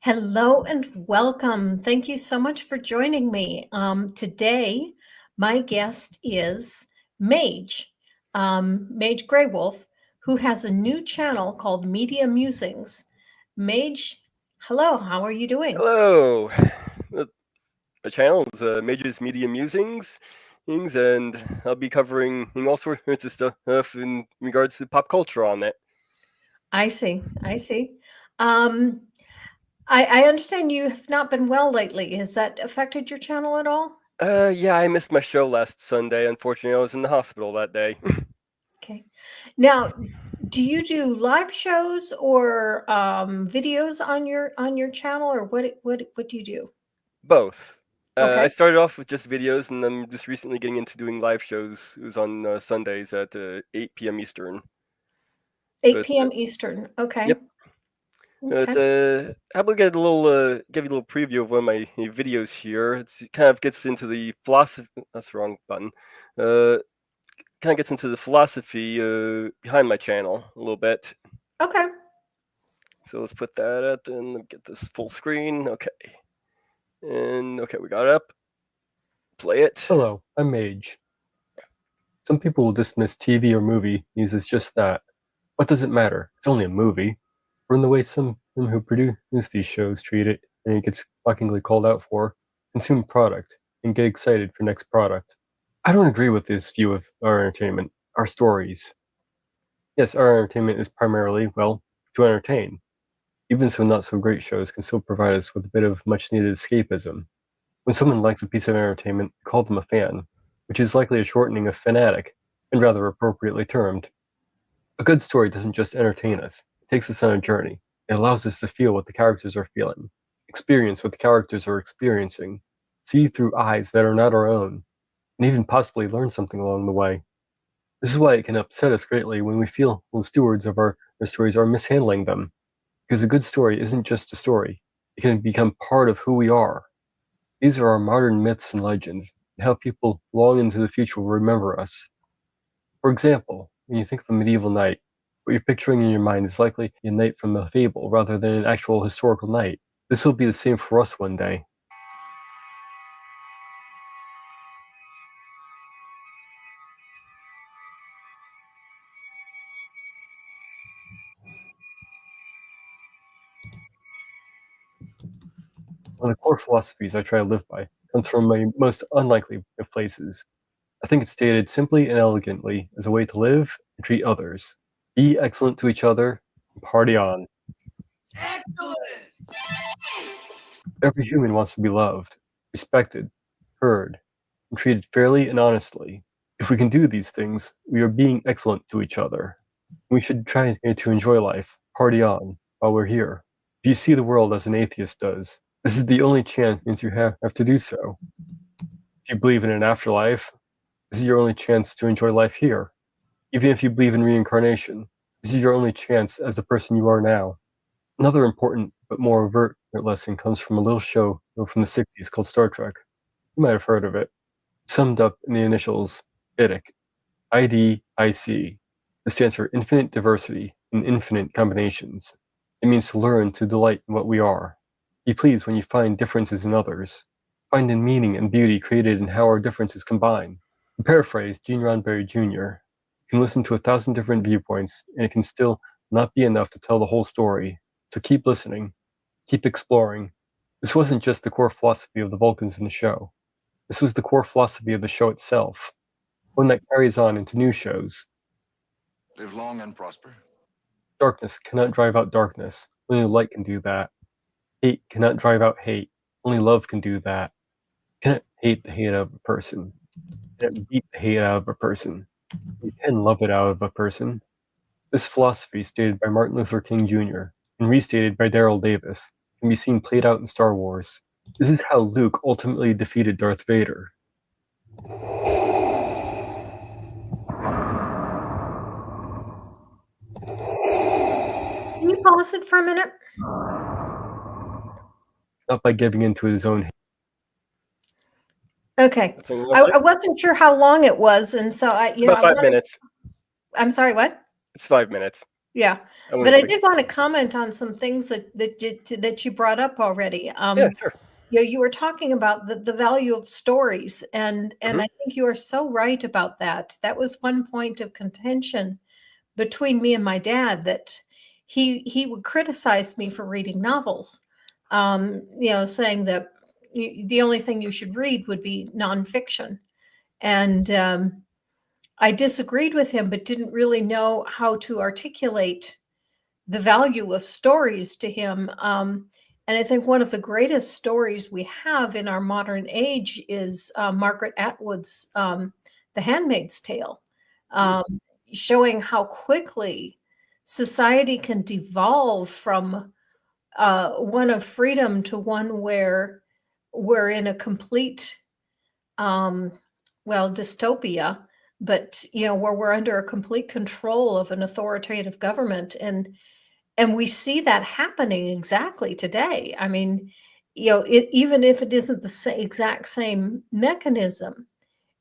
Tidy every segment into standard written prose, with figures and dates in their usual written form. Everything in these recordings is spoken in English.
Hello and welcome. Thank you so much for joining me. Today, my guest is Mage, Mage Greywolf, who has a new channel called Media Musings. Mage, hello, how are you doing? Hello. The channel is Mage's Media Musings, and I'll be covering all sorts of stuff in regards to pop culture on it. I see, I see. Um, I understand you have not been well lately. Has that affected your channel at all? Yeah, I missed my show last Sunday. Unfortunately, I was in the hospital that day. Okay. Now, do you do live shows or videos on your channel, or what do you do? Both. I Okay. started off with just videos, and I'm just recently getting into doing live shows. It was on Sundays at 8 p.m. Eastern. 8 But p.m. Eastern. Okay. yep. Okay. How about get a little give you a little preview of one of my videos here. It kind of gets into the philosophy. That's the wrong button. Uh, Kind of gets into the philosophy behind my channel a little bit. Okay. So let's put that up and get this full screen. Okay, and okay, we got it up. Play it. Hello, I'm Mage. Some people will dismiss TV or movie news as just that. What does it matter? It's only a movie. Or in the way some who produce these shows treat it, and it gets shockingly called out for, consume product, and get excited for next product. I don't agree with this view of our entertainment, our stories. Yes, our entertainment is primarily, well, to entertain. Even so not so great shows can still provide us with a bit of much needed escapism. When someone likes a piece of entertainment, we call them a fan, which is likely a shortening of fanatic, and rather appropriately termed. A good story doesn't just entertain us, it takes us on a journey. It allows us to feel what the characters are feeling, experience what the characters are experiencing, see through eyes that are not our own, and even possibly learn something along the way. This is why it can upset us greatly when we feel the stewards of our stories are mishandling them, because a good story isn't just a story, it can become part of who we are. These are our modern myths and legends, and how people long into the future will remember us. For example, when you think of a medieval knight, what you're picturing in your mind is likely a knight from a fable rather than an actual historical knight. This will be the same for us one day. One of the core philosophies I try to live by comes from my most unlikely of places. I think it's stated simply and elegantly as a way to live and treat others. Be excellent to each other and party on. Every human wants to be loved, respected, heard, and treated fairly and honestly. If we can do these things, we are being excellent to each other. We should try to enjoy life, party on, while we're here. If you see the world as an atheist does, this is the only chance you have to do so. If you believe in an afterlife, this is your only chance to enjoy life here. Even if you believe in reincarnation, this is your only chance as the person you are now. Another important but more overt lesson comes from a little show from the 60s called Star Trek. You might have heard of it. Summed up in the initials IDIC, IDIC. This stands for Infinite Diversity in Infinite Combinations. It means to learn to delight in what we are. Be pleased when you find differences in others. Find in meaning and beauty created in how our differences combine. To paraphrase Gene Roddenberry Jr., you can listen to 1,000 different viewpoints, and it can still not be enough to tell the whole story. So keep listening, keep exploring. This wasn't just the core philosophy of the Vulcans in the show. This was the core philosophy of the show itself, one that carries on into new shows. Live long and prosper. Darkness cannot drive out darkness, only light can do that. Hate cannot drive out hate, only love can do that. You cannot hate the hate out of a person. You cannot beat the hate out of a person. You can love it out of a person. This philosophy, stated by Martin Luther King Jr. and restated by Daryl Davis, can be seen played out in Star Wars. This is how Luke ultimately defeated Darth Vader. Can you pause it for a minute? Not by giving into his own hate. Okay. I wasn't sure how long it was, and so About 5 minutes. I'm sorry, what? It's 5 minutes. Yeah, I but I wouldn't did want to comment on some things that you brought up already. Yeah, sure. You were talking about the value of stories, and Mhm. I think you are so right about that. That was one point of contention between me and my dad, that he would criticize me for reading novels, saying that the only thing you should read would be nonfiction, and I disagreed with him, but didn't really know how to articulate the value of stories to him. And I think one of the greatest stories we have in our modern age is Margaret Atwood's The Handmaid's Tale, um, showing how quickly society can devolve from one of freedom to one where we're in a complete, um, dystopia, but where we're under a complete control of an authoritative government. And we see that happening exactly today. I mean, even if it isn't the exact same mechanism,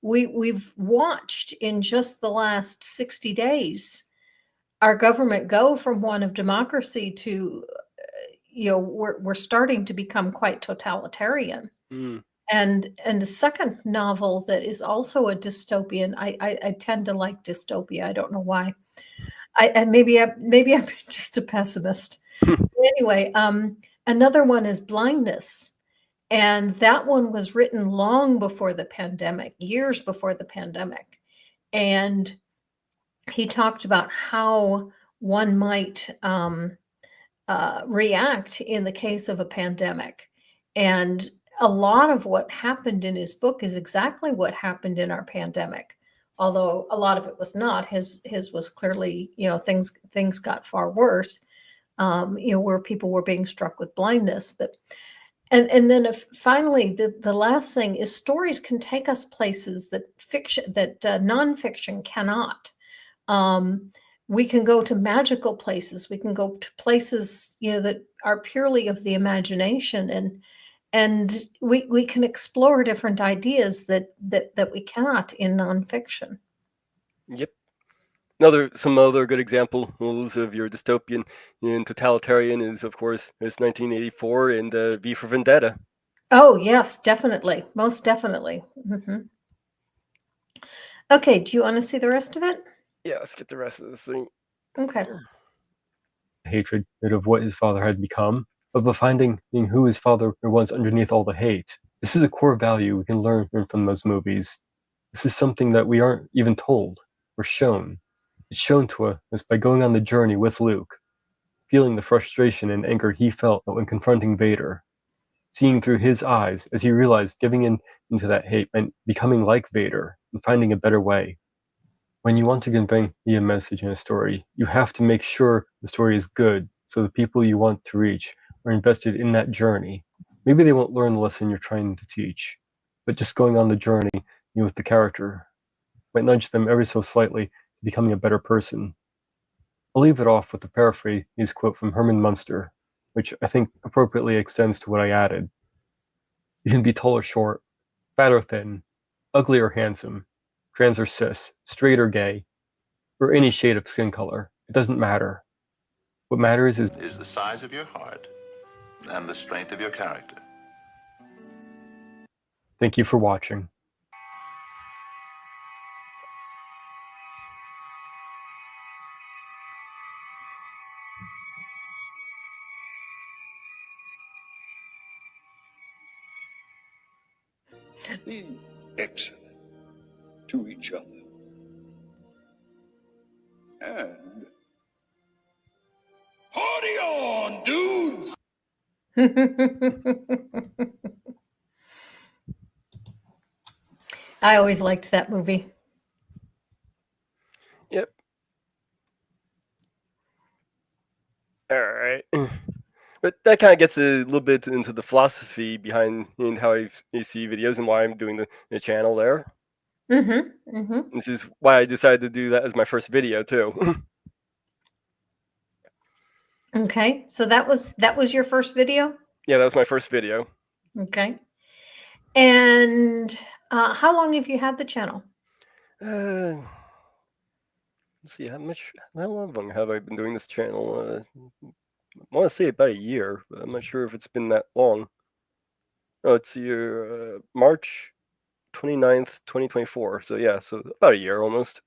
we've watched in just the last 60 days our government go from one of democracy to, we're starting to become quite totalitarian. Mm. And the second novel that is also a dystopian, I tend to like dystopia. I don't know why. Maybe I'm just a pessimist. Anyway, another one is Blindness. And that one was written long before the pandemic, years before the pandemic. And he talked about how one might react in the case of a pandemic. And a lot of what happened in his book is exactly what happened in our pandemic. Although a lot of it was not. His was clearly, things got far worse. Where people were being struck with blindness. But and then finally, the last thing is stories can take us places that nonfiction cannot. Um, we can go to magical places. We can go to places that are purely of the imagination, and we can explore different ideas that we cannot in nonfiction. Yep. Some other good examples of your dystopian and totalitarian is, of course, it's 1984 and V for Vendetta. Oh yes, definitely, most definitely. Okay, do you want to see the rest of it? Yeah, let's get the rest of this thing. Okay. Hatred of what his father had become, but finding who his father was underneath all the hate. This is a core value we can learn from those movies. This is something that we aren't even told. We're shown. It's shown to us by going on the journey with Luke, feeling the frustration and anger he felt when confronting Vader, seeing through his eyes as he realized giving into that hate meant becoming like Vader and finding a better way. When you want to convey a message in a story, you have to make sure the story is good so the people you want to reach are invested in that journey. Maybe they won't learn the lesson you're trying to teach, but just going on the journey with the character might nudge them ever so slightly to becoming a better person. I'll leave it off with a paraphrase quote from Herman Munster, which I think appropriately extends to what I added. You can be tall or short, fat or thin, ugly or handsome, trans or cis, straight or gay, or any shade of skin color. It doesn't matter. What matters is the size of your heart and the strength of your character. thank you for watching. Be excellent to each other. And party on, dudes! I always liked that movie. Yep. All right. But that kind of gets a little bit into the philosophy behind how I see videos and why I'm doing the channel there. This is why I decided to do that as my first video too. Okay, so that was your first video. Yeah, that was my first video. Okay, and how long have you had the channel? let's see, how long have I been doing this channel? I want to say about a year, but I'm not sure if it's been that long. Oh, it's March 29th, 2024. So yeah, so about a year almost.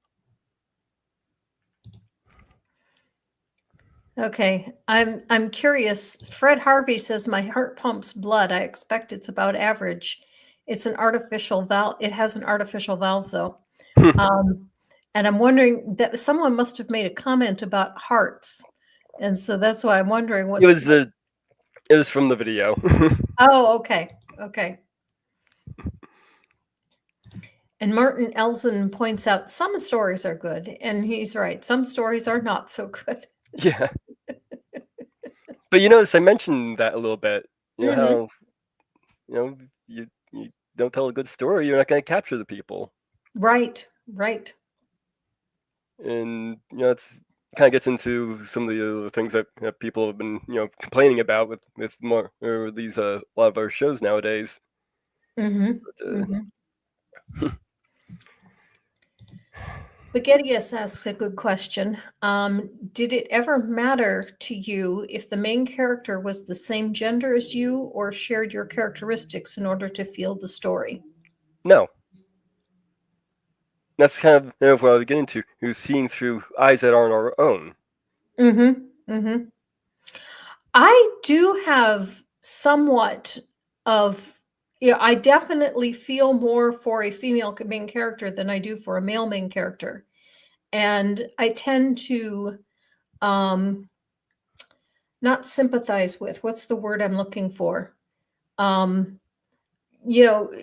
Okay, I'm curious. Fred Harvey says my heart pumps blood. I expect it's about average. It's an artificial valve. It has an artificial valve though. And I'm wondering that someone must have made a comment about hearts. And so that's why I'm wondering what It was from the video. Oh, okay. Okay. And Martin Elson points out some stories are good, and he's right. Some stories are not so good. Yeah. But you notice I mentioned that a little bit. You know Mhm. how you don't tell a good story, you're not going to capture the people. Right, right. And it's kind of gets into some of the things that people have been complaining about with more or these a lot of our shows nowadays. Mhm. But, Mhm. Spaghettius asks a good question. Did it ever matter to you if the main character was the same gender as you or shared your characteristics in order to feel the story? No, that's kind of what I was getting to. Who's seeing through eyes that aren't our own. Mm-hmm. Mm-hmm. I do have somewhat of, I definitely feel more for a female main character than I do for a male main character. And I tend to not sympathize with, what's the word I'm looking for? Um, you know,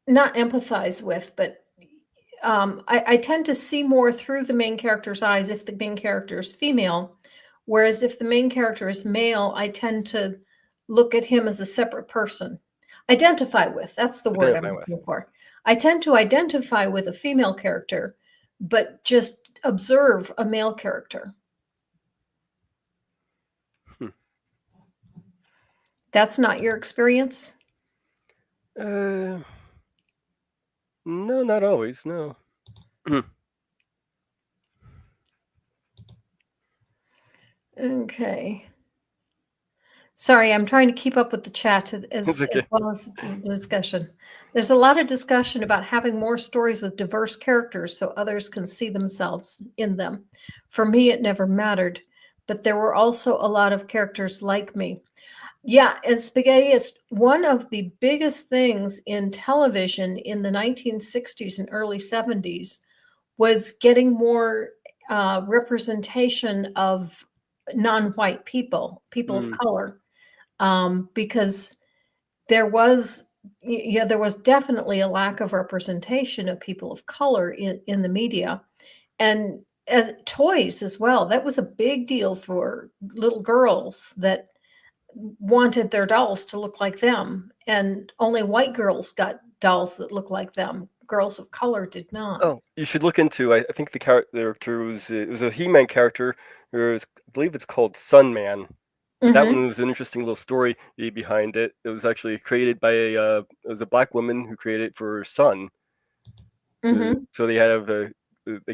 not empathize with, but I tend to see more through the main character's eyes if the main character is female. Whereas if the main character is male, I tend to look at him as a separate person. Identify with, that's the word I'm Identify with. looking for. I tend to identify with a female character, but just observe a male character. That's not your experience? No, not always. No. Okay. Sorry, I'm trying to keep up with the chat It's as okay. well as the discussion. There's a lot of discussion about having more stories with diverse characters so others can see themselves in them. For me, it never mattered, but there were also a lot of characters like me. Yeah, and Spaghetti is one of the biggest things in television in the 1960s and early 70s was getting more representation of non-white people, people of color, because there was there was definitely a lack of representation of people of color in the media, and as toys as well. That was a big deal for little girls that wanted their dolls to look like them, and only white girls got dolls that looked like them. Girls of color did not. Oh, you should look into. I think the character was it was a He-Man character. I believe it's called Sunman. That Mm-hmm. one was an interesting little story behind it. It was actually created by it was a black woman who created it for her son. Mm-hmm. So they have the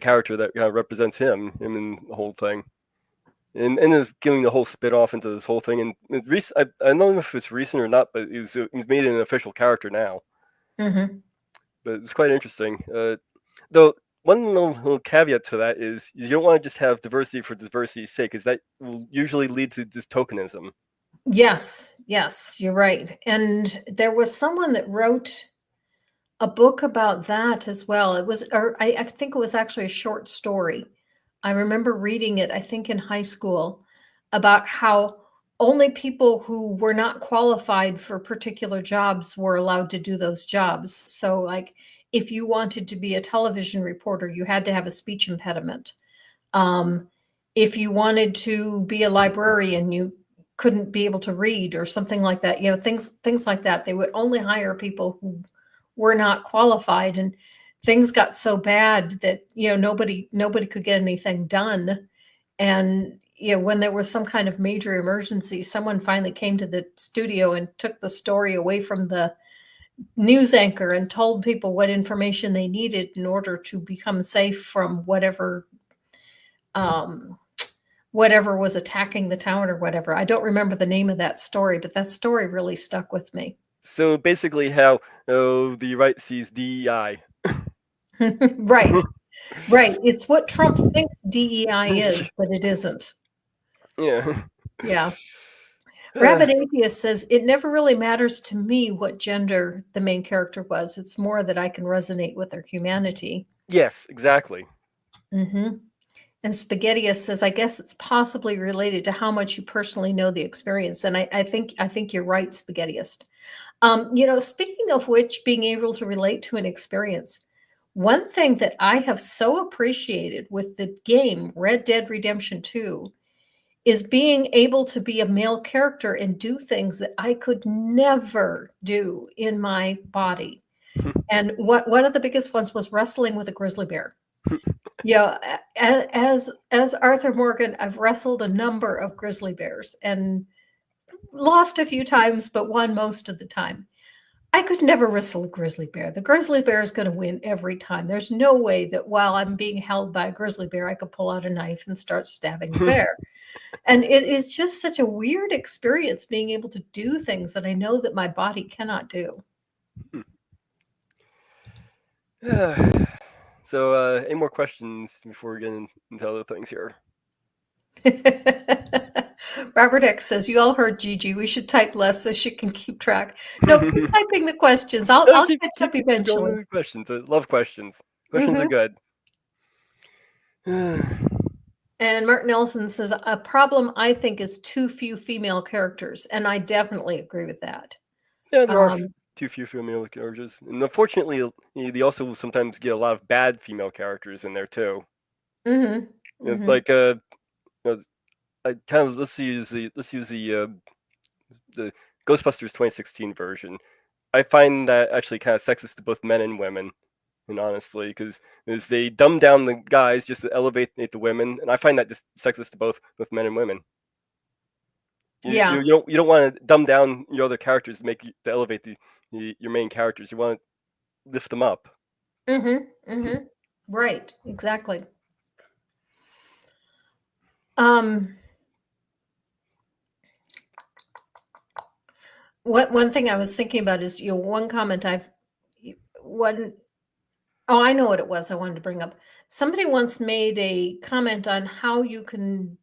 character that kind of represents him in the whole thing, and it's giving the whole spit off into this whole thing. And I don't know if it's recent or not, but it was made an official character now. Mm-hmm. But it's quite interesting. Though one little caveat to that is you don't want to just have diversity for diversity's sake, because that will usually lead to just tokenism. Yes, yes, you're right. And there was someone that wrote a book about that as well. It was, or I think it was actually a short story. I remember reading it, I think in high school, about how only people who were not qualified for particular jobs were allowed to do those jobs. So, like, if you wanted to be a television reporter, you had to have a speech impediment. Um, if you wanted to be a librarian, you couldn't be able to read or something like that. Things like that. They would only hire people who were not qualified, and things got so bad that nobody could get anything done. And when there was some kind of major emergency, someone finally came to the studio and took the story away from the news anchor and told people what information they needed in order to become safe from whatever whatever was attacking the town or whatever. I don't remember the name of that story, but that story really stuck with me. So basically, how the right sees DEI. Right, right. It's what Trump thinks DEI is, but it isn't. Yeah. Yeah. Rabbit Atheist says, it never really matters to me what gender the main character was. It's more that I can resonate with their humanity. Yes, exactly. Mm-hmm. And Spaghettius says, I guess it's possibly related to how much you personally know the experience. And I think you're right, Spaghettius. Speaking of which, being able to relate to an experience, one thing that I have so appreciated with the game Red Dead Redemption 2 is being able to be a male character and do things that I could never do in my body. And one of the biggest ones was wrestling with a grizzly bear. Yeah, as Arthur Morgan, I've wrestled a number of grizzly bears and lost a few times, but won most of the time. I could never wrestle a grizzly bear. The grizzly bear is going to win every time. There's no way that while I'm being held by a grizzly bear, I could pull out a knife and start stabbing the bear. And it is just such a weird experience being able to do things that I know that my body cannot do. So, any more questions before we get into other things here? Robert X says, you all heard Gigi. We should type less so she can keep track. No, keep typing the questions. I'll catch up eventually. Going with questions. I love questions. Questions are good. And Martin Nelson says, a problem I think is too few female characters. And I definitely agree with that. Yeah, there are too few female characters. And unfortunately, they also sometimes get a lot of bad female characters in there too. Mm-hmm. Like I kind of let's use the Ghostbusters 2016 version. I find that actually kind of sexist to both men and women, and honestly, because they dumb down the guys just to elevate the women, and I find that just sexist to both men and women. You don't want to dumb down your other characters to elevate your main characters. You want to lift them up. Right, exactly. One thing I was thinking about is one comment I know what it was I wanted to bring up. Somebody once made a comment on how you can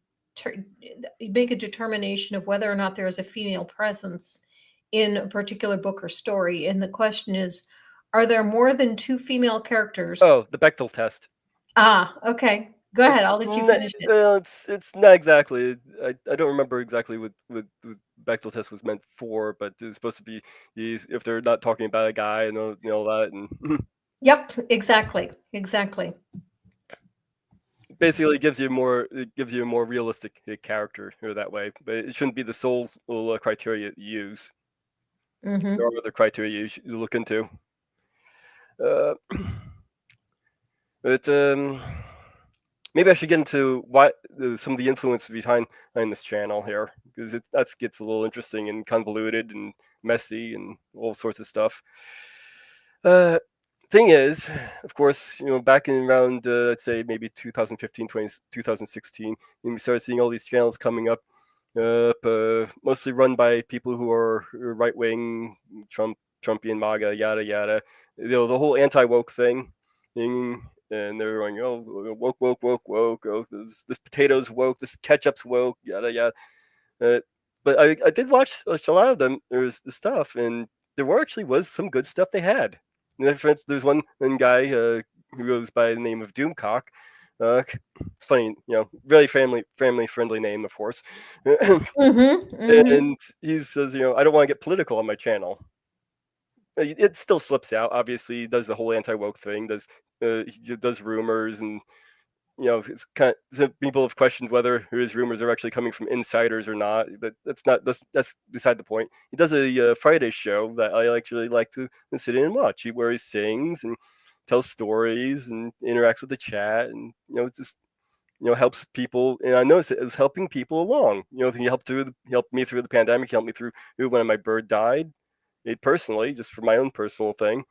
make a determination of whether or not there is a female presence in a particular book or story. And the question is, are there more than two female characters? Oh, the Bechdel test. Okay. Go ahead. I'll let you finish it. It's not exactly. I don't remember exactly what Bechdel test was meant for, but it was supposed to be if they're not talking about a guy and all that. And yep, exactly. Basically, it gives you a more realistic character that way, but it shouldn't be the sole criteria you use. There are other criteria you should look into. But maybe I should get into some of the influence behind this channel here, because that gets a little interesting and convoluted and messy and all sorts of stuff. Thing is, of course, back in around I'd say maybe 2015, 2016, we started seeing all these channels coming up, mostly run by people who are right wing, Trumpian, MAGA, yada yada. The whole anti-woke thing. And they're going, oh, woke, oh, this potato's woke, this ketchup's woke, yada yada. But I did watch a lot of them. There's the stuff, and there was some good stuff they had. There's one guy who goes by the name of Doomcock. Funny, really family friendly name, of course. And he says, I don't want to get political on my channel. It still slips out. Obviously, he does the whole anti-woke thing. He does rumors, and it's kind of, people have questioned whether his rumors are actually coming from insiders or not. But that's beside the point. He does a Friday show that I actually like to sit in and watch. Where he sings and tells stories and interacts with the chat, and just helps people. And I noticed it was helping people along. He helped me through the pandemic. He helped me through when my bird died. Personally, just for my own personal thing,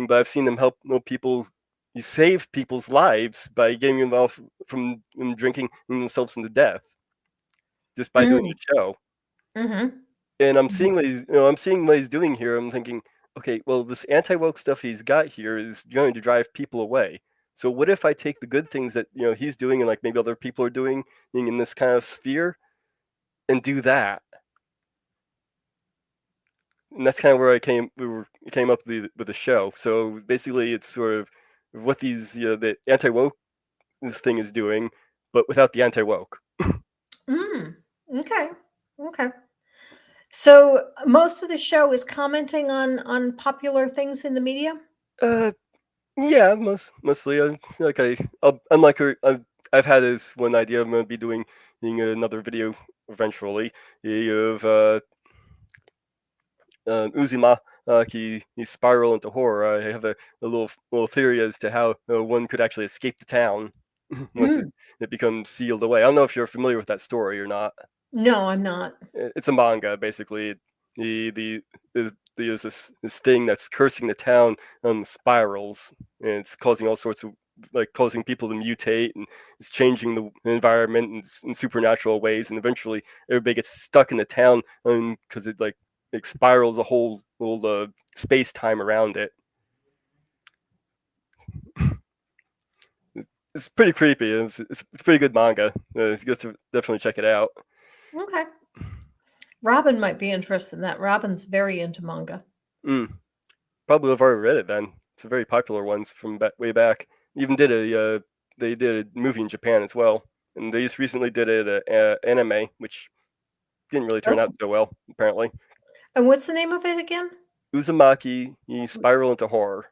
but I've seen him help people you save people's lives by getting them off from drinking themselves into death just by doing the show. Mm-hmm. And I'm seeing what he's doing here. I'm thinking, okay, well, this anti-woke stuff he's got here is going to drive people away. So what if I take the good things that he's doing and like maybe other people are doing in this kind of sphere and do that? And that's kind of where came up with the show. So basically, it's sort of what the anti-woke this thing is doing, but without the anti-woke. Okay. Okay. So most of the show is commenting on popular things in the media. Yeah, mostly. I've had this one idea. I'm gonna be doing another video eventually of Uzuma. He spiral into horror. I have a little theory as to how one could actually escape the town once it becomes sealed away. I don't know if you're familiar with that story or not. No, I'm not. It's a manga, basically. There's this thing that's cursing the town on spirals, and it's causing all sorts of causing people to mutate, and it's changing the environment in supernatural ways, and eventually everybody gets stuck in the town because it spirals the whole space time around it. It's pretty creepy. It's pretty good manga. You have to definitely check it out. Okay. Robin might be interested in that. Robin's very into manga. Probably have already read it then. It's a very popular one from way back. Even did they did a movie in Japan as well, and they just recently did an anime, which didn't really turn out so well apparently. And what's the name of it again? Uzumaki Spiral into Horror.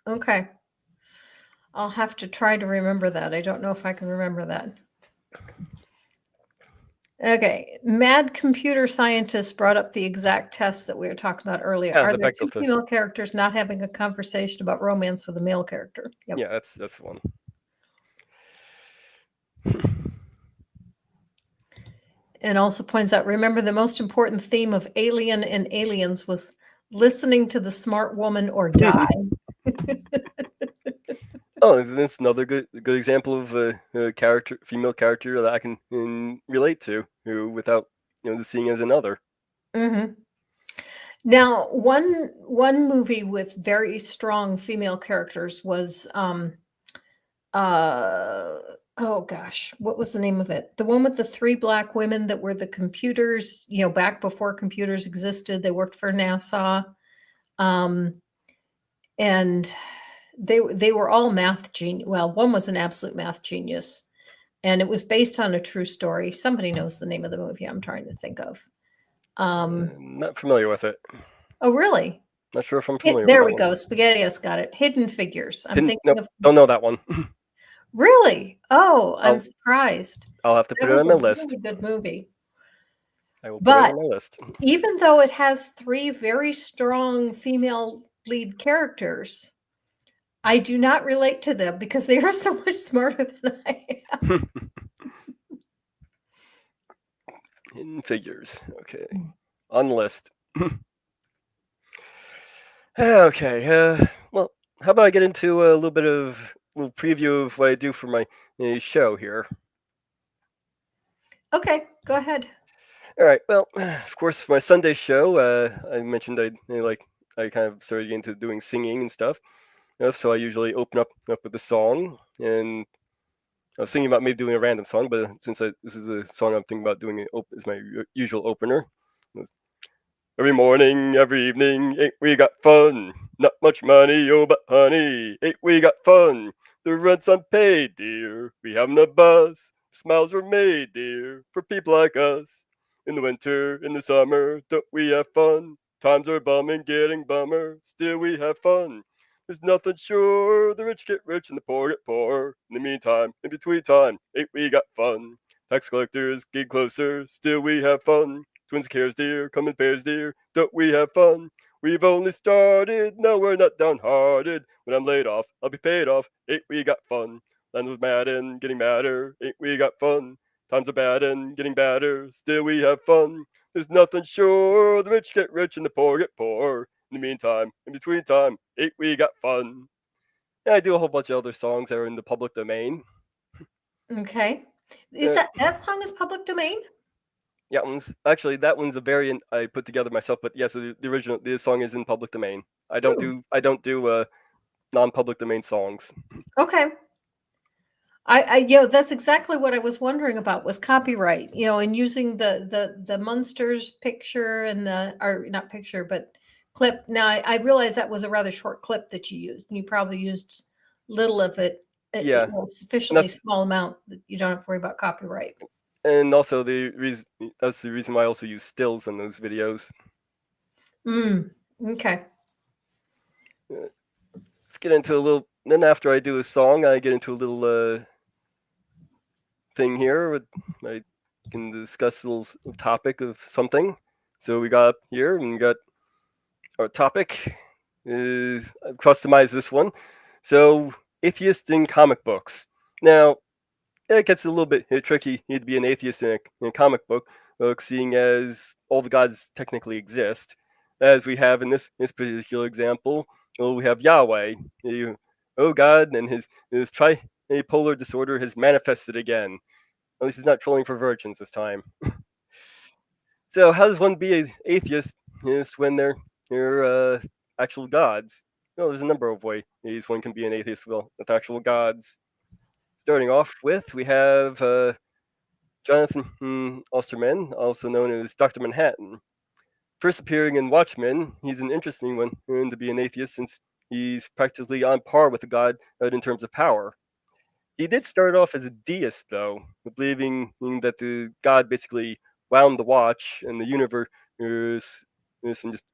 Okay. I'll have to try to remember that. I don't know if I can remember that. Okay. Mad computer scientists brought up the exact test that we were talking about earlier. Yeah, Are there two female characters not having a conversation about romance with a male character? Yep. Yeah, that's the one. And also points out, remember the most important theme of Alien and Aliens was listening to the smart woman or die. Oh, that's another good example of a female character that I can relate to, without seeing as another. Mm-hmm. Now, one movie with very strong female characters was oh gosh, what was the name of it? The one with the 3 black women that were the computers, back before computers existed. They worked for NASA. And they were all math genius. Well, one was an absolute math genius, and it was based on a true story. Somebody knows the name of the movie I'm trying to think of. Not familiar with it. Oh, really? Not sure if I'm familiar There with we go. SpaghettiOs got it. Hidden Figures. Nope, don't know that one. Really? Oh, I'm surprised. I'll have to put it on my list. Really good movie. I will put it on my list. Even though it has 3 very strong female lead characters, I do not relate to them because they are so much smarter than I am. Hidden Figures. Okay. On the list. Okay. Well, how about I get into a little preview of what I do for my show here. Okay, go ahead. All right. Well, of course, for my Sunday show, I mentioned I kind of started into doing singing and stuff. So I usually open up with a song, and I was thinking about maybe doing a random song, but since this is a song I'm thinking about doing as my usual opener. Every morning, every evening, ain't we got fun? Not much money, oh, but honey, ain't we got fun? The rent's unpaid, dear. We haven't a buzz. Smiles were made, dear, for people like us. In the winter, in the summer, don't we have fun? Times are bumming, getting bummer. Still we have fun. There's nothing sure. The rich get rich and the poor get poor. In the meantime, in between time, ain't we got fun? Tax collectors get closer. Still we have fun. Twins cares, dear, come in pairs, dear. Don't we have fun? We've only started, no, we're not downhearted. When I'm laid off, I'll be paid off. Ain't we got fun? Land was mad and getting madder. Ain't we got fun? Times are bad and getting badder. Still we have fun. There's nothing sure. The rich get rich and the poor get poor. In the meantime, in between time, ain't we got fun? And I do a whole bunch of other songs that are in the public domain. Okay. Is that song is public domain? Yeah, that one's a variant I put together myself. But yes, the original song is in public domain. I don't do non-public domain songs. Okay. That's exactly what I was wondering about was copyright, and using the Munsters picture or not picture, but clip. Now I realize that was a rather short clip that you used, and you probably used little of it, Yeah, sufficiently small amount that you don't have to worry about copyright. And also that's the reason why I also use stills in those videos. Okay. Let's get into a little. Then after I do a song, I get into a little thing here. I can discuss a little topic of something. So we got up here and we got our topic. I've customized this one. So atheists in comic books. Now it gets a little bit tricky. You need to be an atheist in a comic book, seeing as all the gods technically exist, as we have in this particular example. Well, we have Yahweh, God, and his tripolar disorder has manifested again. At least he's not trolling for virgins this time. So how does one be an atheist when they're actual gods? Well, there's a number of ways one can be an atheist with actual gods. Starting off with, we have Jonathan Osterman, also known as Dr. Manhattan. First appearing in Watchmen, he's an interesting one to be an atheist since he's practically on par with a god in terms of power. He did start off as a deist, though, believing that the god basically wound the watch and the universe and just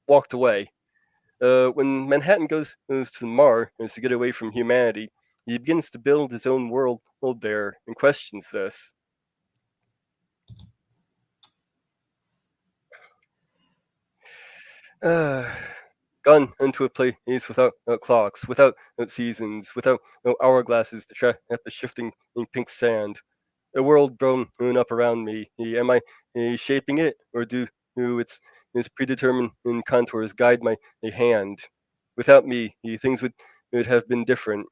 walked away. When Manhattan goes to Mars to get away from humanity, he begins to build his own world there and questions this. Gone into a place without clocks, without seasons, without hourglasses to track at the shifting pink sand. A world grown up around me. Am I shaping it, or do its predetermined contours guide my hand? Without me, things would have been different.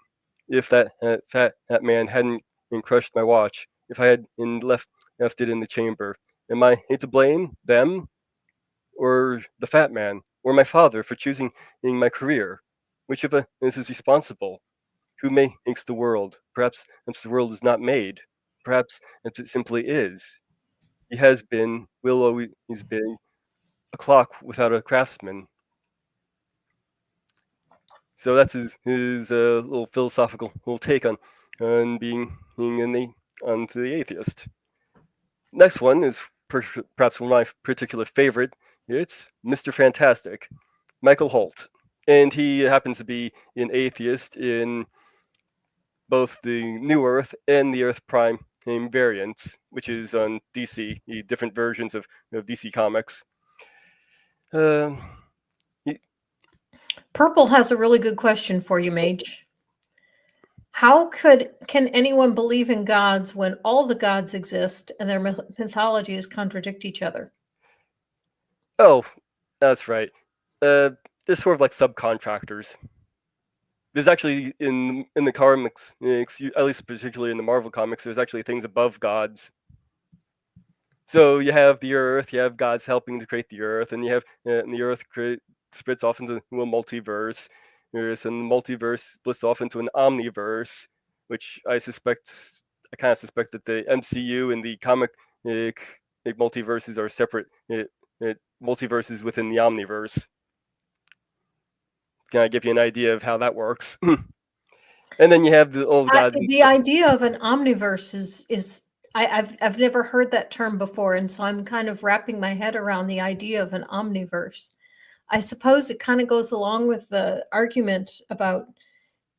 If that fat man hadn't crushed my watch, if I had left it in the chamber, am I to blame them, or the fat man, or my father for choosing my career? Which of us is responsible? Who makes the world? Perhaps the world is not made. Perhaps it simply is. He has been, will always be, a clock without a craftsman. So that's his little philosophical little take on being onto the atheist. Next one is perhaps one of my particular favorite. It's Mr. Fantastic, Michael Holt, and he happens to be an atheist in both the New Earth and the Earth Prime variants, which is on DC, the different versions of DC Comics. Purple has a really good question for you, Mage. How can anyone believe in gods when all the gods exist and their mythologies contradict each other? Oh, that's right. They're sort of like subcontractors. There's actually in the comics, at least particularly in the Marvel comics, there's actually things above gods. So you have the Earth, you have gods helping to create the Earth, and you have and the Earth splits off into a multiverse. And the multiverse splits off into an omniverse, which I kind of suspect that the MCU and the comic multiverses are separate multiverses within the omniverse. Can I give you an idea of how that works? And then you have the old gods. The idea of an omniverse is I've never heard that term before, and so I'm kind of wrapping my head around the idea of an omniverse. I suppose it kind of goes along with the argument about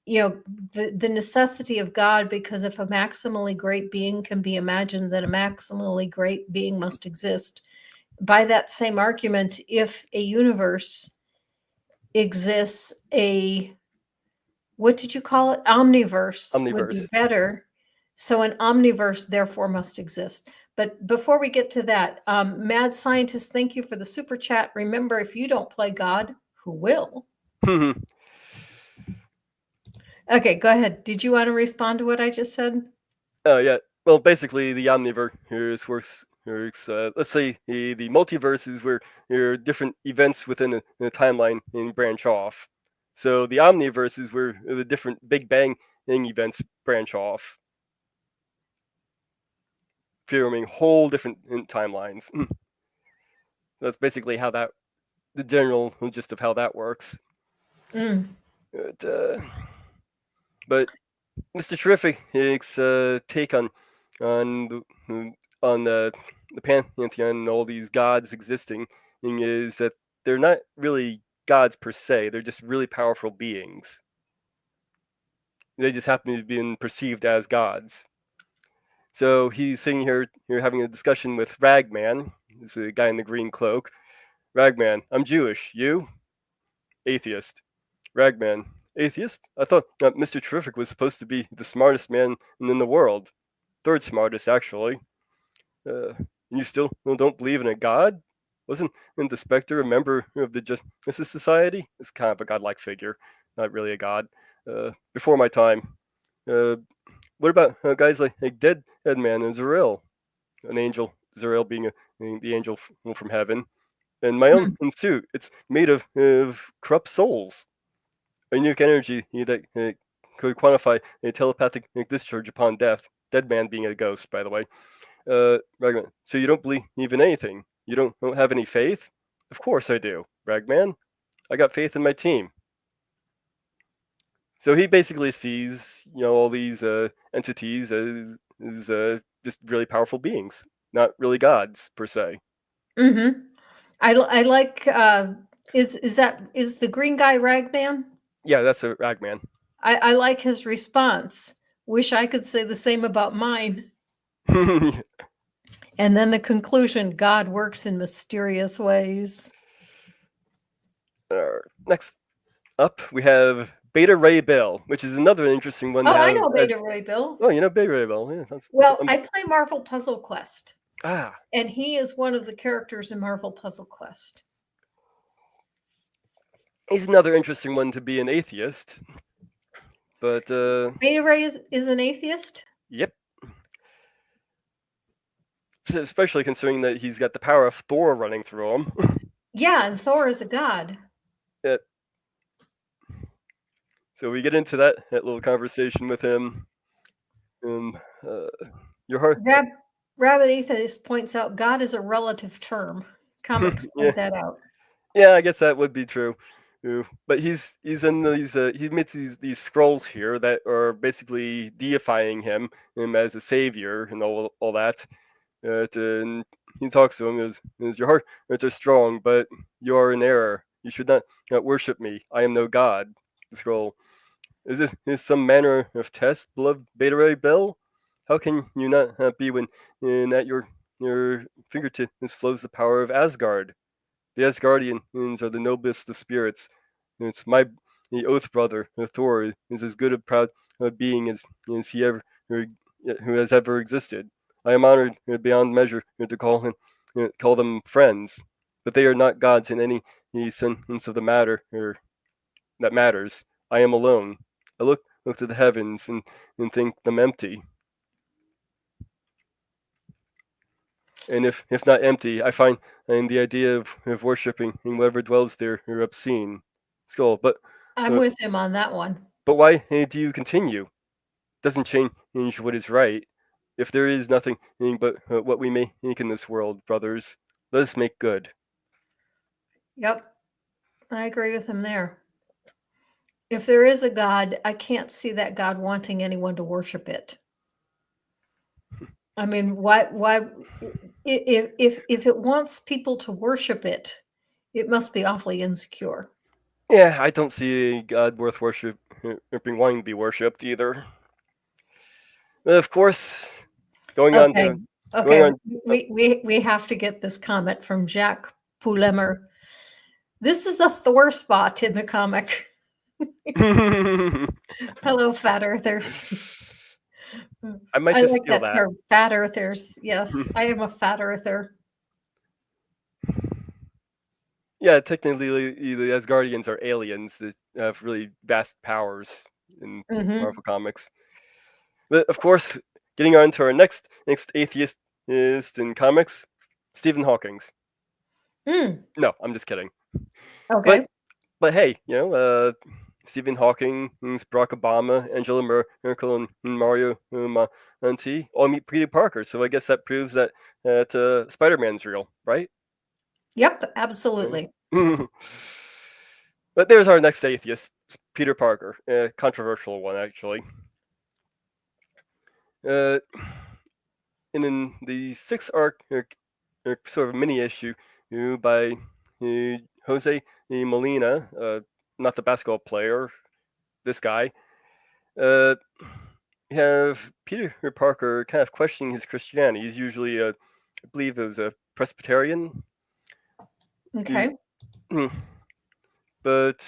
the necessity of God, because if a maximally great being can be imagined, then a maximally great being must exist. By that same argument, if a universe exists, what did you call it? Omniverse would be better. So an omniverse therefore must exist. But before we get to that, Mad Scientist, thank you for the super chat. Remember, if you don't play God, who will? Okay, go ahead. Did you want to respond to what I just said? Oh yeah. Well, basically, the omniverse works. Let's say the multiverse is where there are different events within a timeline and branch off. So the omniverse is where the different Big Bang events branch off, forming whole different timelines. That's basically how the general gist of how that works. Mm. But Mr. Terrific's take on the pantheon and all these gods existing is that they're not really gods per se. They're just really powerful beings. They just happen to be perceived as gods. So he's sitting here having a discussion with Ragman. This is a guy in the green cloak. Ragman, I'm Jewish. You? Atheist. Ragman, atheist? I thought Mr. Terrific was supposed to be the smartest man in the world. Third smartest, actually. You still don't believe in a god? Wasn't the Spectre a member of the Justice Society? It's kind of a godlike figure, not really a god. Before my time. What about guys like Dead Man and Zariel? An angel, Zariel being the angel from heaven. And my own suit, it's made of corrupt souls. A unique energy that could quantify a telepathic discharge upon death. Dead man being a ghost, by the way. Ragman, so you don't believe in anything? You don't have any faith? Of course I do, Ragman. I got faith in my team. So he basically sees, all these entities as just really powerful beings, not really gods per se. Mm-hmm. I like. Is the green guy Ragman? Yeah, that's a Ragman. I like his response. Wish I could say the same about mine. And then the conclusion: God works in mysterious ways. Next up, we have Beta Ray Bill, which is another interesting one. Oh, I know Beta Ray Bill. Oh, you know Beta Ray Bill. Yeah, well, I play Marvel Puzzle Quest. Ah. And he is one of the characters in Marvel Puzzle Quest. He's another interesting one to be an atheist. But Beta Ray is an atheist? Yep. Especially considering that he's got the power of Thor running through him. Yeah, and Thor is a god. Yeah. So we get into that little conversation with him. Your heart. Rabbit Atheist points out God is a relative term. Comics point that out. Yeah, I guess that would be true. But he's in these he admits these scrolls here that are basically deifying him as a savior and all that. And he talks to him as your heart are strong, but you are in error. You should not worship me. I am no god. The scroll. Is this some manner of test, beloved Beta Ray Bill? How can you not be when at your fingertips flows the power of Asgard? The Asgardians are the noblest of spirits. It's the oath brother, Thor, is as good a proud being as he ever who has ever existed. I am honored beyond measure to call them friends, but they are not gods in any sense of the matter that matters. I am alone. I look to the heavens and think them empty. And if not empty, I find the idea of worshipping whoever dwells there are obscene. Skull, but I'm with him on that one. But why do you continue? Doesn't change what is right. If there is nothing but what we make in this world, brothers, let us make good. Yep, I agree with him there. If there is a God, I can't see that God wanting anyone to worship it. I mean, why if it wants people to worship it, it must be awfully insecure. Yeah, I don't see a God worth worshiping wanting to be worshipped either. But of course, going on. We have to get this comment from Jack Poulemer. This is the Thor spot in the comic. Hello, fat earthers. I might just like steal that term, fat earthers. Yes, I am a fat earther. Yeah, technically, the Asgardians are aliens that have really vast powers. in Mhm. Marvel Comics. But of course, getting on to our next atheist in comics, Stephen Hawking's. Mm, No, I'm just kidding. okay. But hey, Stephen Hawking, Barack Obama, Angela Merkel, and Mario Monti all meet Peter Parker. So I guess that proves that Spider-Man's real, right? Yep, absolutely. But there's our next atheist, Peter Parker, a controversial one actually. Uh, and in the sixth arc, sort of mini issue, by Jose Molina, not the basketball player, this guy. You have Peter Parker kind of questioning his Christianity. He's usually, I believe, it was a Presbyterian. Okay. But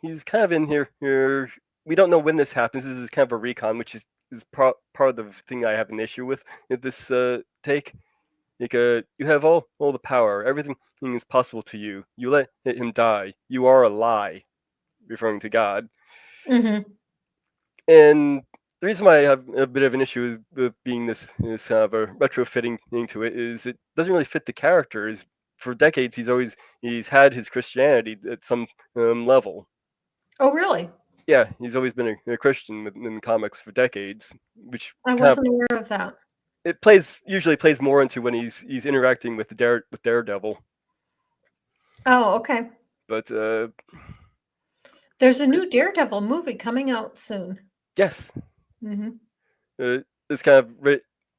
he's kind of in here. We don't know when this happens. This is kind of a recon, which is part of the thing I have an issue with this take. Like, you have all the power. Everything is possible to you. You let him die. You are a lie, referring to God. Mm-hmm. And the reason why I have a bit of an issue with being this kind of a retrofitting thing to it is it doesn't really fit the characters. For decades, he's had his Christianity at some level. Oh, really? Yeah, he's always been a Christian in comics for decades, which I kind wasn't aware of that. it usually plays more into when he's interacting with Daredevil. Oh, okay. But There's a new Daredevil movie coming out soon. yes, Mm-hmm. this kind of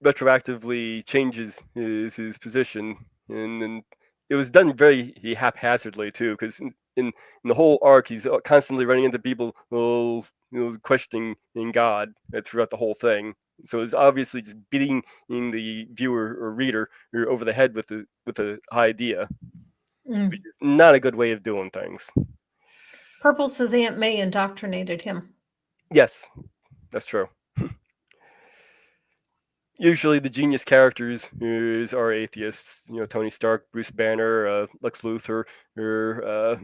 retroactively changes his position, and it was done very haphazardly too, because in the whole arc, he's constantly running into people questioning in God throughout the whole thing. So it's obviously just beating the viewer or reader over the head with the idea, which is not a good way of doing things. Purple says Aunt May indoctrinated him. Yes, that's true. Usually the genius characters are atheists. Tony Stark, Bruce Banner, Lex Luthor, or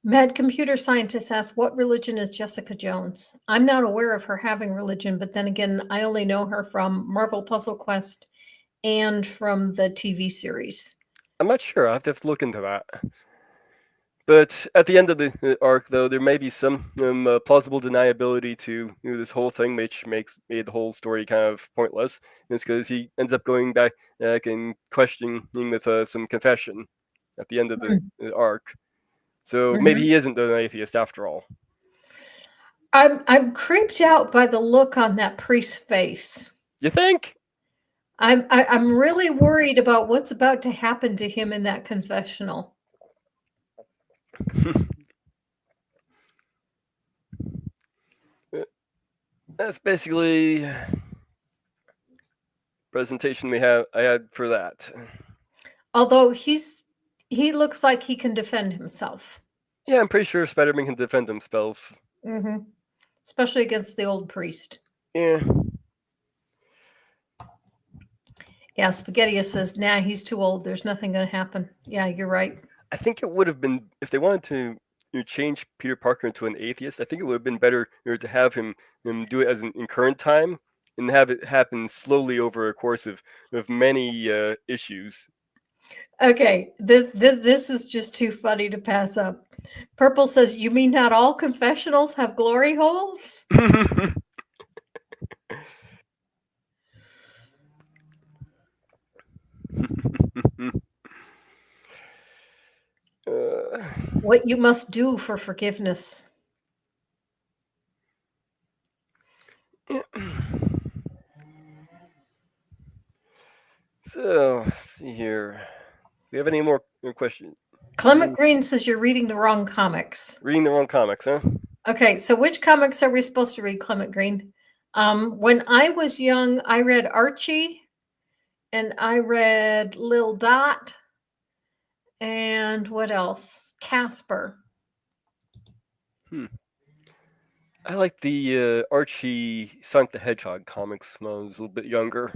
Mad Computer Scientist asks, what religion is Jessica Jones? I'm not aware of her having religion, but then again, I only know her from Marvel Puzzle Quest and from the TV series. I'm not sure. I have to look into that. But at the end of the arc, though, there may be some plausible deniability to this whole thing, which made the whole story kind of pointless. It's because he ends up going back and questioning with some confession at the end of the arc. So maybe he isn't an atheist after all. I'm creeped out by the look on that priest's face. You think? I'm really worried about what's about to happen to him in that confessional. That's basically presentation I had for that. Although he looks like he can defend himself. Yeah, I'm pretty sure Spider-Man can defend himself. Mm-hmm. Especially against the old priest. Yeah. Yeah, Spaghettius says, nah, he's too old. There's nothing going to happen. Yeah, you're right. I think it would have been, if they wanted to change Peter Parker into an atheist, I think it would have been better to have him do it in current time and have it happen slowly over a course of many issues. Okay, this is just too funny to pass up. Purple says, you mean not all confessionals have glory holes? What you must do for forgiveness. So, let's see here. Do we have any more questions? Clement Green says you're reading the wrong comics. Reading the wrong comics, huh? Okay, so which comics are we supposed to read, Clement Green? When I was young, I read Archie, and I read Lil Dot, and what else? Casper. I like the Archie Sonic the Hedgehog comics when I was a little bit younger.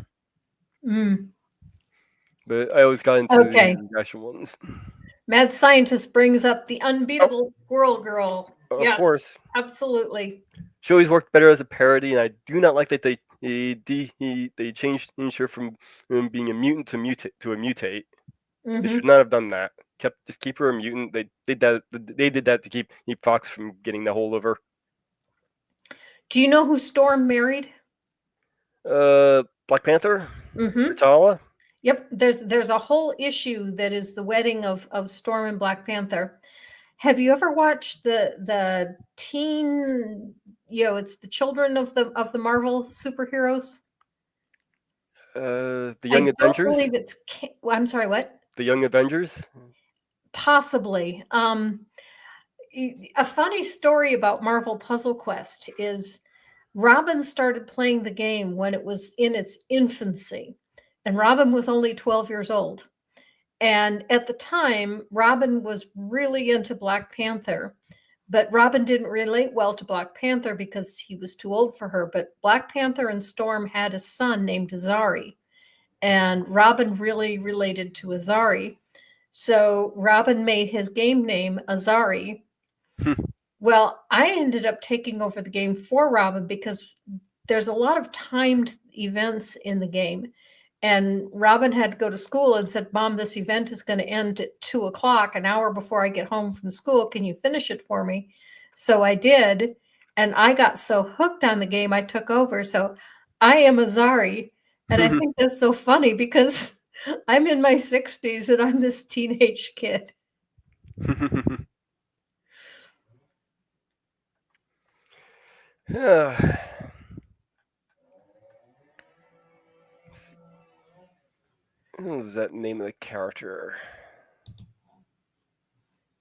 But I always got into the Inuyasha ones. Mad Scientist brings up the unbeatable Squirrel Girl. Of Yes, course. absolutely. She always worked better as a parody, and I do not like that they changed her from being a mutant to a mutate. They should not have done that. Just keep her a mutant. They did that. They did that to keep Fox from getting the hold of her. Do you know who Storm married? Black Panther, Mm-hmm. T'Challa. Yep. There's a whole issue that is the wedding of Storm and Black Panther. Have you ever watched the teen? It's the children of the Marvel superheroes. The I Young don't Avengers. believe it's. I'm sorry. What? The Young Avengers. Possibly. A funny story about Marvel Puzzle Quest is Robin started playing the game when it was in its infancy, and Robin was only 12 years old. And at the time, Robin was really into Black Panther, but Robin didn't relate well to Black Panther because he was too old for her. But Black Panther and Storm had a son named Azari, and Robin really related to Azari. So Robin made his game name Azari. Well, I ended up taking over the game for Robin because there's a lot of timed events in the game. And Robin had to go to school and said, Mom, this event is going to end at 2:00, an hour before I get home from school. Can you finish it for me? So I did. And I got so hooked on the game, I took over. So I am Azari. And I think that's so funny because I'm in my 60s and I'm this teenage kid. Yeah. What was that name of the character?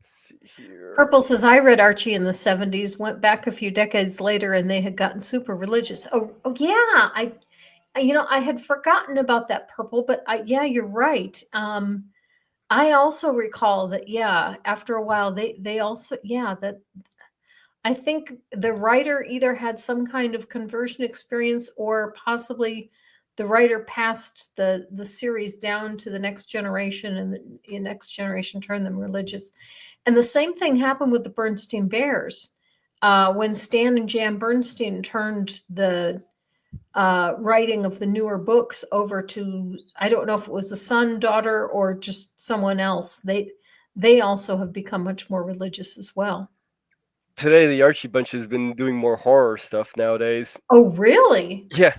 Let's see here. Purple says, I read Archie in the 70s, went back a few decades later, and they had gotten super religious. Oh yeah. I had forgotten about that, Purple, but yeah, you're right. I also recall that, yeah, after a while, they also, yeah, that I think the writer either had some kind of conversion experience or possibly the writer passed the series down to the next generation, and the next generation turned them religious. And the same thing happened with the Bernstein Bears. When Stan and Jan Bernstein turned the writing of the newer books over to, I don't know if it was the son, daughter, or just someone else, they also have become much more religious as well. Today, the Archie bunch has been doing more horror stuff nowadays. Oh, really? Yeah.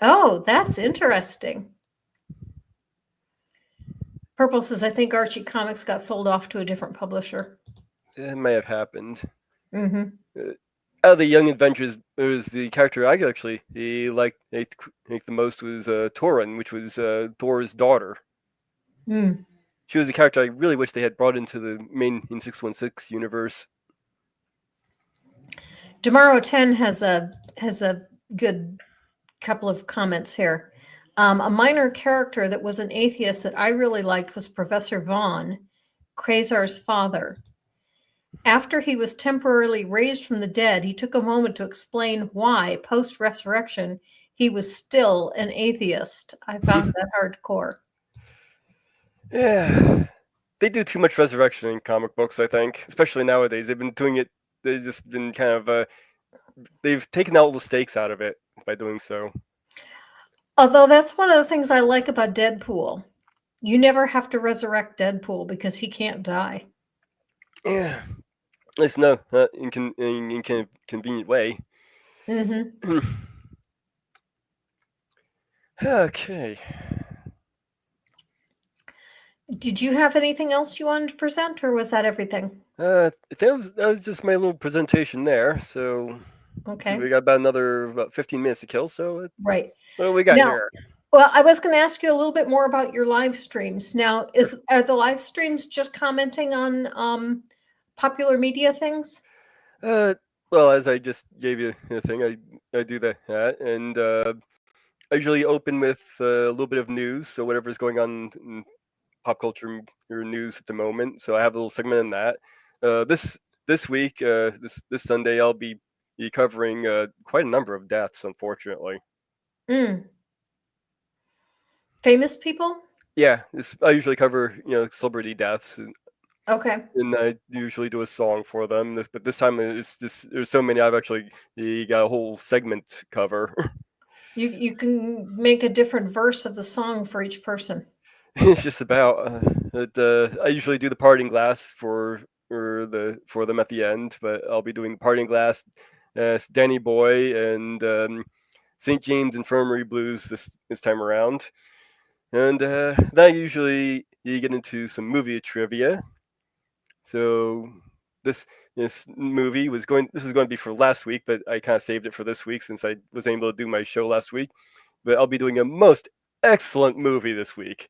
Oh, that's interesting. Purple says, I think Archie Comics got sold off to a different publisher. It may have happened. Mm-hmm. Out of the Young Adventures, it was the character I actually liked the most was Torun, which was Thor's daughter. Mm. She was a character I really wish they had brought into the main in 616 universe. Tomorrow 10 has a good couple of comments here. A minor character that was an atheist that I really liked was Professor Vaughn, Quasar's father. After he was temporarily raised from the dead, he took a moment to explain why, post-resurrection, he was still an atheist. I found that hardcore. Yeah, they do too much resurrection in comic books, I think, especially nowadays. They've been doing it. They've just been kind of they've taken all the stakes out of it by doing so. Although that's one of the things I like about Deadpool. You never have to resurrect Deadpool because he can't die. Yeah, at least no, in convenient way. Mm-hmm. Okay. Did you have anything else you wanted to present, or was that everything? That was just my little presentation there. So Okay. we got about 15 minutes to kill. So Right. what do we got Now, here? well, I was going to ask you a little bit more about your live streams. Now, are the live streams just commenting on popular media things? Well, as I just gave you a thing, I do that, and I usually open with a little bit of news, so whatever's going on in pop culture or news at the moment. So I have a little segment in that. This week, this Sunday, I'll be covering quite a number of deaths, unfortunately. Mm. Famous people? Yeah, I usually cover celebrity deaths. Okay. and I usually do a song for them. But this time it's just there's so many. I've actually got a whole segment cover. You can make a different verse of the song for each person. It's just about I usually do the parting glass for them at the end, but I'll be doing parting glass, Danny Boy, and St. James Infirmary Blues this time around. And then usually you get into some movie trivia. So this this movie was going. This is going to be for last week, but I kind of saved it for this week since I was able to do my show last week. But I'll be doing a most excellent movie this week.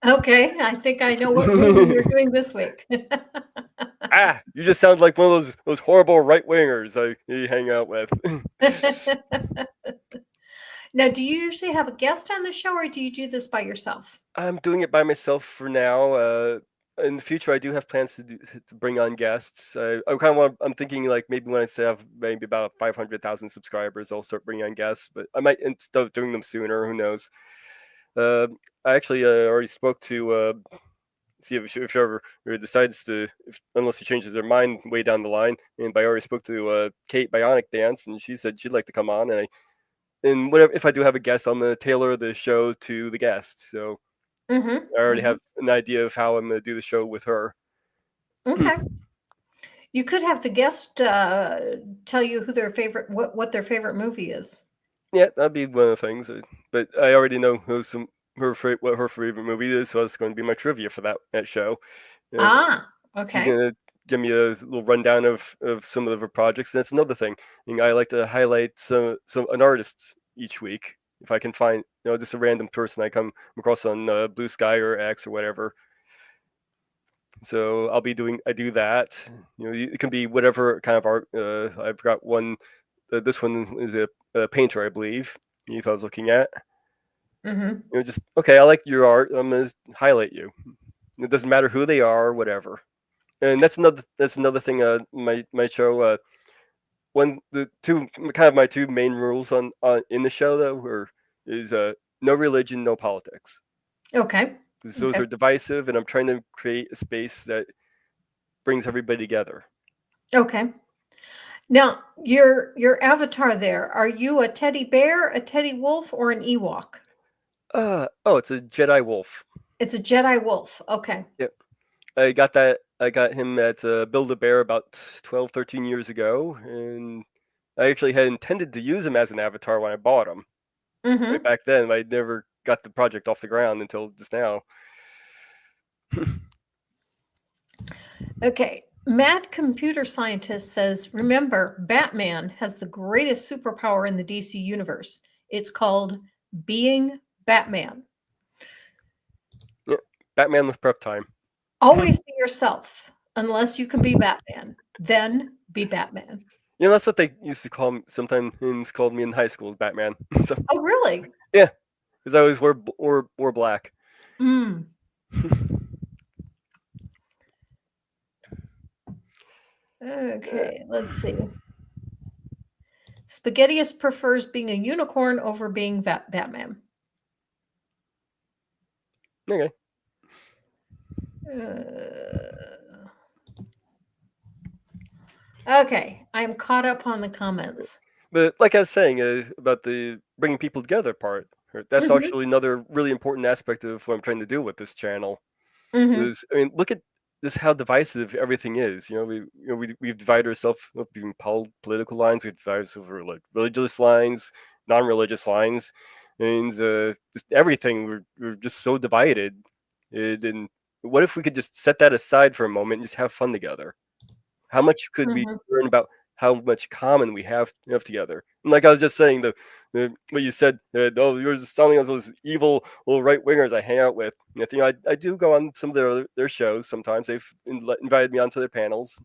Okay, I think I know what movie you're doing this week. You just sound like one of those horrible right wingers you hang out with. Now, do you usually have a guest on the show, or do you do this by yourself? I'm doing it by myself for now. In the future, I do have plans to bring on guests. I'm thinking like maybe when I say I have maybe about 500,000 subscribers, I'll start bringing on guests. But I might instead of doing them sooner. Who knows? I actually already spoke to see if she ever decides to, unless she changes her mind way down the line. And I already spoke to Kate Bionic Dance, and she said she'd like to come on. And whatever, if I do have a guest, I'm gonna tailor the show to the guest. So Mm-hmm. I already have an idea of how I'm gonna do the show with her. Okay. You could have the guest tell you who their favorite, what their favorite movie is. Yeah, that'd be one of the things. But I already know what her favorite movie is, so that's going to be my trivia for that show. She's Okay. gonna give me a little rundown of some of her projects. And that's another thing. I like to highlight an artist each week if I can find just a random person I come across on Blue Sky or X or whatever. So I do that. It can be whatever kind of art. I've got one. This one is a painter, I believe. If I was looking at. Mm-hmm. Just okay. I like your art. I'm gonna highlight you. It doesn't matter who they are, or whatever. And that's another thing. My show. My two main rules on in the show though is no religion, no politics. Okay. Because those are divisive, and I'm trying to create a space that brings everybody together. Okay. Now, your avatar there, are you a teddy bear, a teddy wolf, or an Ewok? It's a Jedi wolf. It's a Jedi wolf. Okay. Yep. I got him at Build-A-Bear about 12, 13 years ago, and I actually had intended to use him as an avatar when I bought him. Mm-hmm. Right back then, I never got the project off the ground until just now. Okay. Mad Computer Scientist says, remember, Batman has the greatest superpower in the DC universe. It's called being Batman. Yeah, Batman with prep time. Always be yourself, unless you can be Batman. Then be Batman. That's what they used to call me. Sometimes called me in high school, Batman. So, Oh, really? yeah, because I always wore black. Mm. Okay, let's see. Spaghettius prefers being a unicorn over being Batman. Okay. Okay, I'm caught up on the comments. But like I was saying about the bringing people together part, that's actually another really important aspect of what I'm trying to do with this channel. Is, look at this how divisive everything is. We've divided ourselves up in political lines. We've divided ourselves over like religious lines, non-religious lines, and just everything. We're just so divided. And what if we could just set that aside for a moment and just have fun together? How much could we learn about how much common we have together? And like I was just saying, what you said, you're just telling us those evil little right wingers I hang out with. I do go on some of their shows sometimes. They've invited me onto their panels,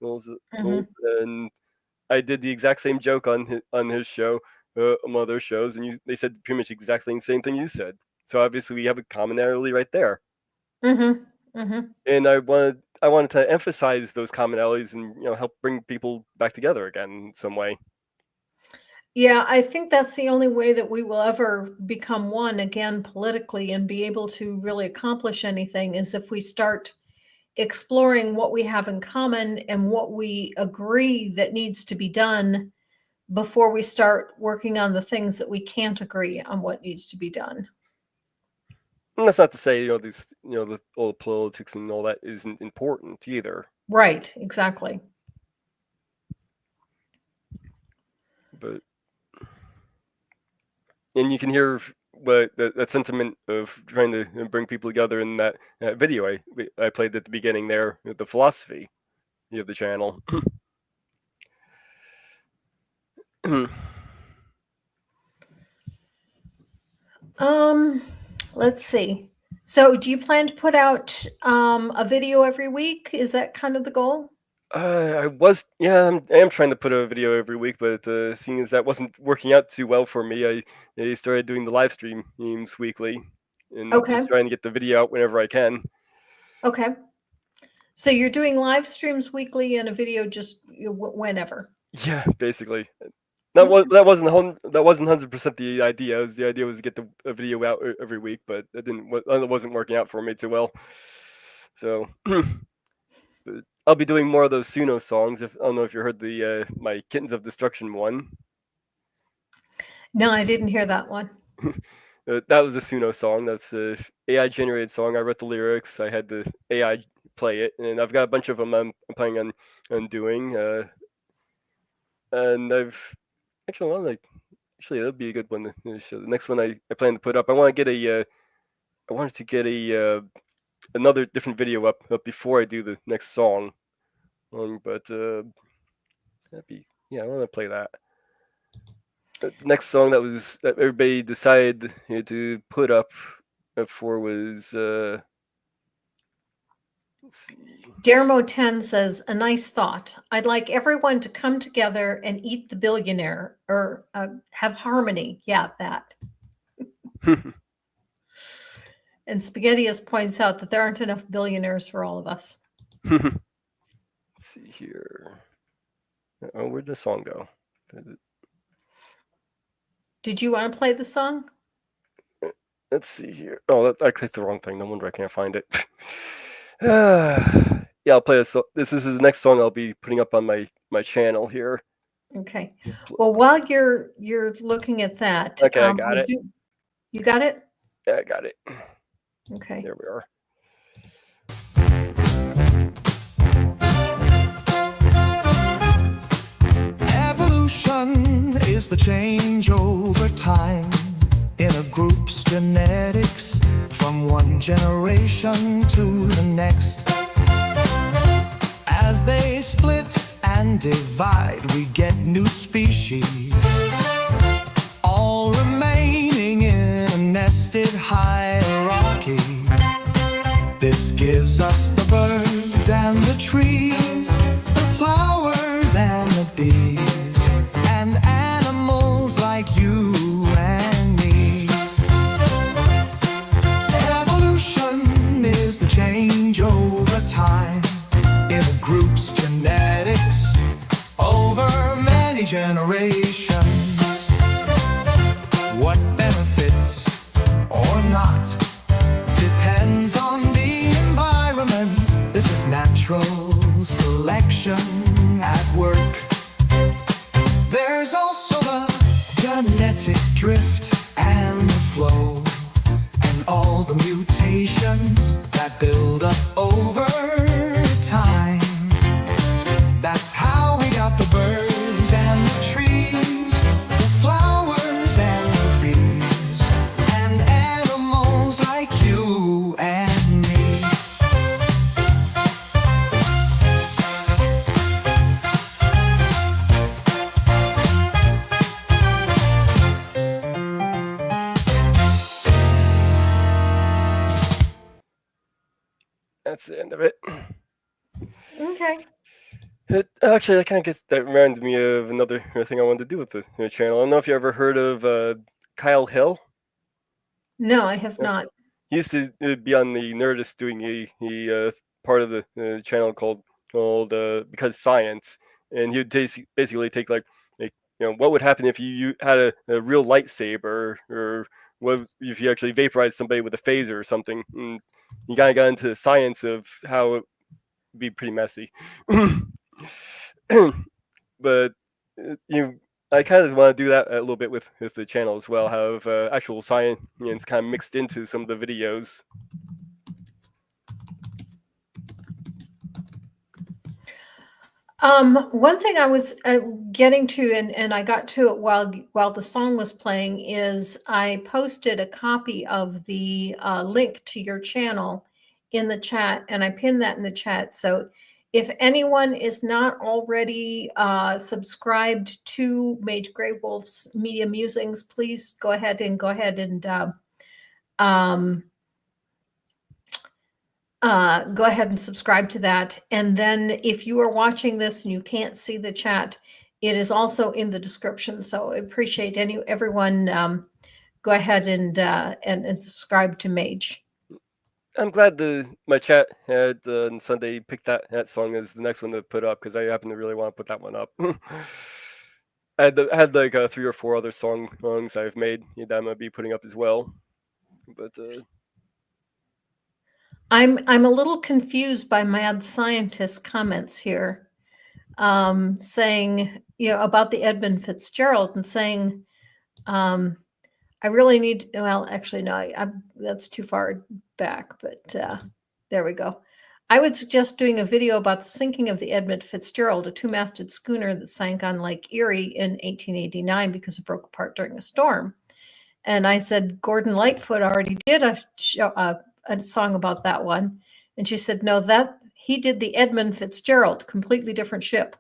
and I did the exact same joke on his show, on other shows, and they said pretty much exactly the same thing you said. So obviously we have a commonality right there. And I wanted to emphasize those commonalities and help bring people back together again in some way. Yeah, I think that's the only way that we will ever become one again politically and be able to really accomplish anything is if we start exploring what we have in common and what we agree that needs to be done before we start working on the things that we can't agree on what needs to be done. And that's not to say, these, all the politics and all that isn't important either. Right, exactly. But, and you can hear what that sentiment of trying to bring people together in that video I played at the beginning there, with the philosophy of the channel. Let's see. So do you plan to put out a video every week? Is that kind of the goal? I am trying to put a video every week, but seeing as that wasn't working out too well for me, I started doing the live streams weekly, and Okay. just trying to get the video out whenever I can. Okay. So you're doing live streams weekly and a video just whenever. Yeah, basically. That wasn't 100% the idea. The idea was to get a video out every week, but it wasn't working out for me too well. So but I'll be doing more of those Suno songs. I don't know if you heard the my Kittens of Destruction one. No, I didn't hear that one. That was a Suno song. That's a AI generated song. I wrote the lyrics. I had the AI play it, and I've got a bunch of them I'm planning on doing. And I've actually that'd be a good one to show. The next one I plan to put up. I wanted to get another different video up before I do the next song. But I want to play that. The next song that everybody decided to put up for was let's see. Dermo 10 says, a nice thought. I'd like everyone to come together and eat the billionaire or have harmony. Yeah, that. And Spaghettius points out that there aren't enough billionaires for all of us. Let's see here. Oh, where'd the song go? Did you want to play the song? Let's see here. Oh, I clicked the wrong thing. No wonder I can't find it. Yeah, I'll play a song. This is the next song I'll be putting up on my channel here. Okay. Well, while you're looking at that, Okay, I got it. You got it? Yeah, I got it. Okay. There we are. Evolution is the change over time in a group's genetics from one generation to the next. As they split and divide, we get new species, all remaining in a nested hierarchy. This gives us the birds and the trees, the flowers and the bees, and animals like you and me. Evolution is the change over time in a group's genetics over many generations. What benefits or not depends on the environment. This is natural selection at work. There's also the genetic drift and the flow, and all the mutations that build up over time. That's how we got the birds and the trees, the flowers and the bees, and animals like you and me. That's the end of it. Okay. Actually, that reminds me of another thing I wanted to do with the channel. I don't know if you ever heard of Kyle Hill. No, I have not. He used to be on the Nerdist doing a part of the channel called Because Science, and he would basically take like what would happen if you had a real lightsaber, or what if you actually vaporized somebody with a phaser or something. And he kind of got into the science of how be pretty messy. But I kind of want to do that a little bit with the channel as well. Have actual science kind of mixed into some of the videos. One thing I was getting to, and I got to it while the song was playing, is I posted a copy of the link to your channel in the chat, and I pinned that in the chat. So if anyone is not already subscribed to Mage Grey Wolf's Media Musings, please go ahead and go ahead and subscribe to that. And then if you are watching this and you can't see the chat, it is also in the description. So I appreciate everyone go ahead and subscribe to Mage. I'm glad my chat had on Sunday picked that song as the next one to put up, because I happen to really want to put that one up. I had like 3 or 4 other songs I've made that I'm gonna be putting up as well. But I'm a little confused by Mad Scientist comments here, saying about the Edmund Fitzgerald and saying I really need. Well, actually, no, that's too far back. But there we go. I would suggest doing a video about the sinking of the Edmund Fitzgerald, a 2-masted schooner that sank on Lake Erie in 1889 because it broke apart during a storm. And I said Gordon Lightfoot already did a song about that one, and she said no, that he did the Edmund Fitzgerald, completely different ship.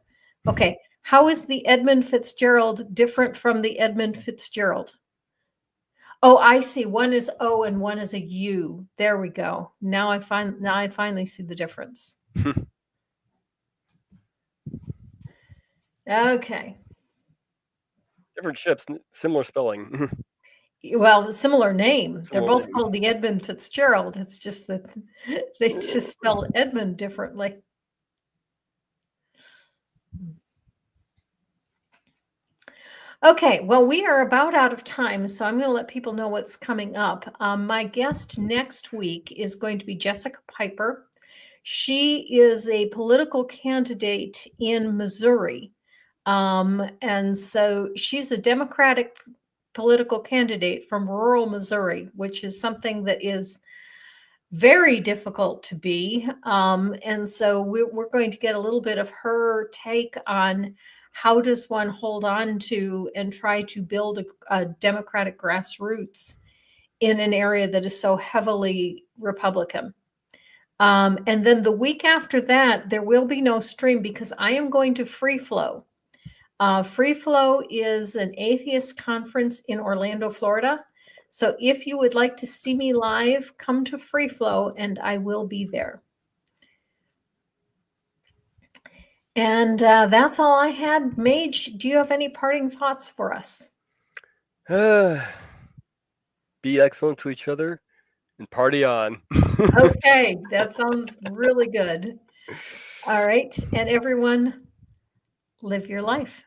Okay, how is the Edmund Fitzgerald different from the Edmund Fitzgerald? Oh, I see. One is O and one is a U. There we go. Now I finally see the difference. Okay. Different ships, similar spelling. Well, similar name. They're Similar both name. called the Edmund Fitzgerald. It's just that they just spell Edmund differently. Okay, well, we are about out of time, so I'm going to let people know what's coming up. My guest next week is going to be Jessica Piper. She is a political candidate in Missouri. And so she's a Democratic political candidate from rural Missouri, which is something that is very difficult to be. And so we're going to get a little bit of her take on how does one hold on to and try to build a Democratic grassroots in an area that is so heavily Republican. And then the week after that, there will be no stream because I am going to Free Flow. Free Flow is an atheist conference in Orlando, Florida. So if you would like to see me live, come to Free Flow and I will be there. And that's all I had. Mage, do you have any parting thoughts for us? Be excellent to each other and party on. Okay, that sounds really good. All right. And everyone, live your life.